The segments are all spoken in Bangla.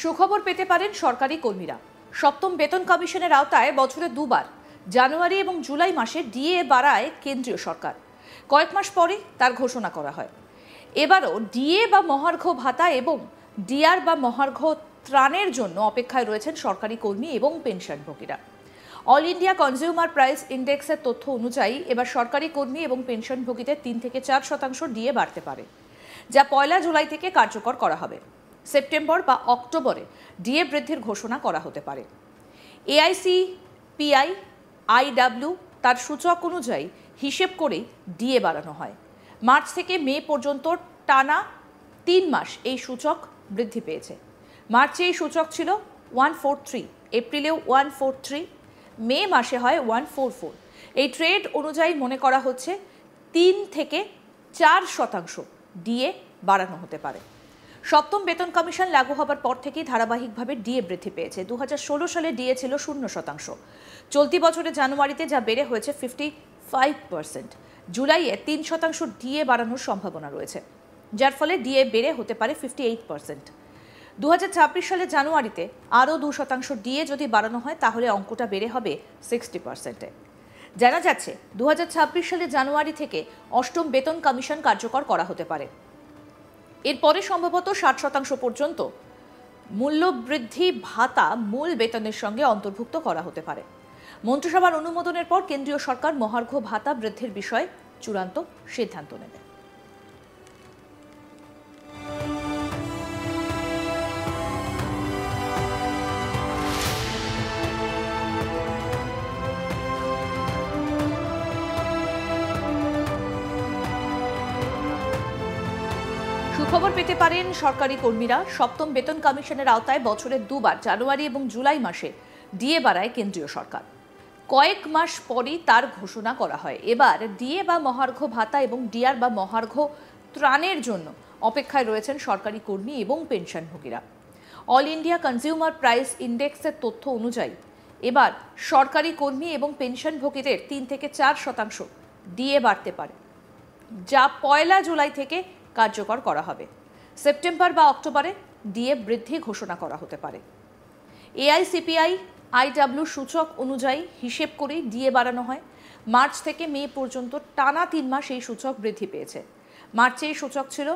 সুখবর পেতে পারেন সরকারি কর্মীরা। সপ্তম বেতন কমিশনের আওতায় বছরে দুবার জানুয়ারি এবং জুলাই মাসে ডিএ বাড়ায় কেন্দ্রীয় সরকার। কয়েক মাস পরে তার ঘোষণা করা হয়। এবারও ডিএ বা মহার্ঘ ভাতা এবং ডিআর বা মহার্ঘ ত্রাণের জন্য অপেক্ষায় রয়েছেন সরকারি কর্মী এবং পেনশনভোগীরা। অল ইন্ডিয়া কনজিউমার প্রাইস ইন্ডেক্সের তথ্য অনুযায়ী এবার সরকারি কর্মী এবং পেনশনভোগীদের 3 থেকে 4% ডিএ বাড়তে পারে, যা 1 জুলাই থেকে কার্যকর করা হবে। সেপ্টেম্বর বা অক্টোবরে ডিএ বৃদ্ধির ঘোষণা করা হতে পারে। এআইসিপিআই আইডব্লিউ তার সূচক অনুযায়ী হিসেব করেই ডিএ বাড়ানো হয়। মার্চ থেকে মে পর্যন্ত টানা 3 মাস এই সূচক বৃদ্ধি পেয়েছে। মার্চে এই সূচক ছিল 143, এপ্রিলেও 143, মে মাসে হয় 144। এই ট্রেড অনুযায়ী মনে করা হচ্ছে 3 থেকে 4% ডিএ বাড়ানো হতে পারে। সপ্তম বেতন কমিশন লাগু হবার পর থেকেই ধারাবাহিকভাবে ডিএ বৃদ্ধি পেয়েছে। 2016 সালে ডিএ ছিল 0%। চলতি বছরের জানুয়ারিতে যা বেড়ে হয়েছে 55%। জুলাইয়ে 3% ডিএ বাড়ানোর সম্ভাবনা রয়েছে, যার ফলে ডিএ বেড়ে হতে পারে 58%। 2026 সালের জানুয়ারিতে আরও 2% ডিএ যদি বাড়ানো হয় তাহলে অঙ্কটা বেড়ে হবে 60%-এ। জানা যাচ্ছে 2026 সালের জানুয়ারি থেকে অষ্টম বেতন কমিশন কার্যকর করা হতে পারে। এরপরে সম্ভবত 60% পর্যন্ত মূল্যবৃদ্ধি ভাতা মূল বেতনের সঙ্গে অন্তর্ভুক্ত করা হতে পারে। মন্ত্রিসভার অনুমোদনের পর কেন্দ্রীয় সরকার মহার্ঘ ভাতা বৃদ্ধির বিষয়ে চূড়ান্ত সিদ্ধান্ত নেবে। সুখবর পেতে পারেন সরকারি কর্মীরা। সপ্তম বেতন কমিশনের আওতায় বছরে দুবার জানুয়ারি এবং জুলাই মাসে ডিএ বাড়ায় কেন্দ্রীয় সরকার। কয়েক মাস পরই তার ঘোষণা করা হয়। এবার ডিএ বা মহার্ঘ ভাতা এবং ডিআর বা মহার্ঘ ত্রাণের জন্য অপেক্ষায় রয়েছেন সরকারি কর্মী এবং পেনশনভোগীরা। অল ইন্ডিয়া কনজিউমার প্রাইস ইন্ডেক্সের তথ্য অনুযায়ী এবার সরকারি কর্মী এবং পেনশনভোগীদের 3 থেকে 4% ডিএ বাড়তে পারে, যা 1 জুলাই থেকে কার্যকর করা হবে। সেপ্টেম্বর বা অক্টোবরে ডিএ বৃদ্ধি ঘোষণা করা হতে পারে। এআইসিপিআই আইডব্লিউ সূচক অনুযায়ী হিসেব করেই ডিএ বাড়ানো হয়। মার্চ থেকে মে পর্যন্ত টানা 3 মাস এই সূচক বৃদ্ধি পেয়েছে। মার্চে এই সূচক ছিল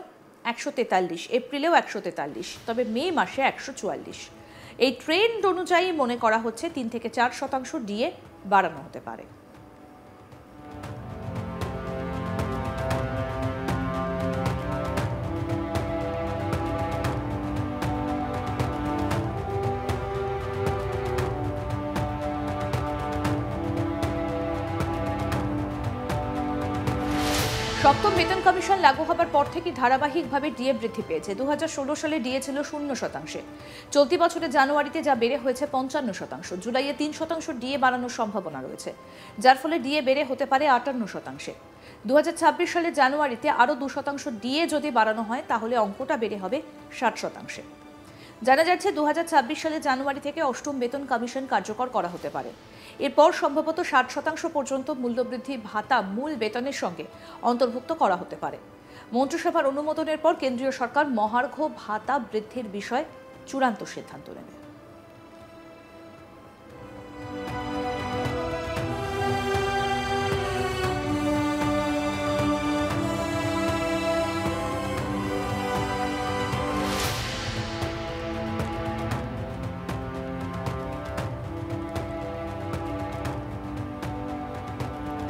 143, এপ্রিলেও 143, তবে মে মাসে 144। এই ট্রেন্ড অনুযায়ী মনে করা হচ্ছে 3 থেকে 4% ডিএ বাড়ানো হতে পারে। সপ্তম বেতন কমিশন লাগু হবার পর থেকে ধারাবাহিকভাবে ডিএ বৃদ্ধি পেয়েছে। 2016 সালে ডিএ ছিল 0%। চলতি বছরের জানুয়ারিতে যা বেড়ে হয়েছে 55%। জুলাইয়ে 3% ডিএ বাড়ানোর সম্ভাবনা রয়েছে, যার ফলে ডিএ বেড়ে হতে পারে 58%-এ। 2026 সালের জানুয়ারিতে আরও 2% ডিএ যদি বাড়ানো হয় তাহলে অঙ্কটা বেড়ে হবে 60%-এ। জানা যাচ্ছে 2026 সালের জানুয়ারি থেকে অষ্টম বেতন কমিশন কার্যকর করা হতে পারে। এরপর সম্ভবত 60% পর্যন্ত মূল্যবৃদ্ধি ভাতা মূল বেতনের সঙ্গে অন্তর্ভুক্ত করা হতে পারে। মন্ত্রিসভার অনুমোদনের পর কেন্দ্রীয় সরকার মহার্ঘ ভাতা বৃদ্ধির বিষয়ে চূড়ান্ত সিদ্ধান্ত নেবে।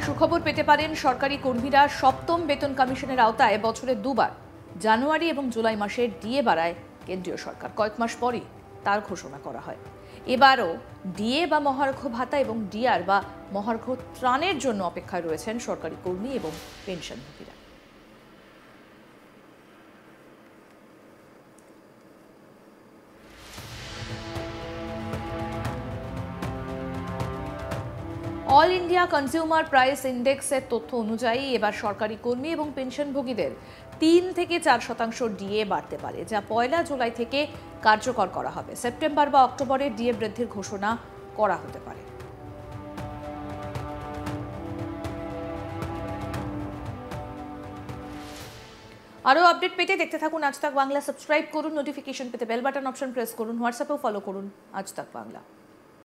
সুখবর পেতে পারেন সরকারি কর্মীরা। সপ্তম বেতন কমিশনের আওতায় বছরে দুবার জানুয়ারি এবং জুলাই মাসে ডিএ বাড়ায় কেন্দ্রীয় সরকার। কয়েক মাস পরই তার ঘোষণা করা হয়। এবারও ডিএ বা মহার্ঘ ভাতা এবং ডিআর বা মহার্ঘ ত্রাণের জন্য অপেক্ষায় রয়েছেন সরকারি কর্মী এবং পেনশনভোগীরা। অল ইন্ডিয়া কনজিউমার প্রাইস ইন্ডেক্সের তথ্য অনুযায়ী এবার সরকারি কর্মী এবং পেনশনভোগীদের 3 থেকে 4% ডিএ বাড়তে পারে, যা 1 জুলাই থেকে কার্যকর করা হবে। সেপ্টেম্বর বা অক্টোবরে ডিএ বৃদ্ধির ঘোষণা করা হতে পারে। আরও আপডেট পেতে দেখতে থাকুন আজ তাক বাংলা। সাবস্ক্রাইব করুন, নোটিফিকেশন পেতে বেল বাটন অপশন প্রেস করুন, হোয়াটসঅ্যাপেও ফলো করুন আজ তাক বাংলা।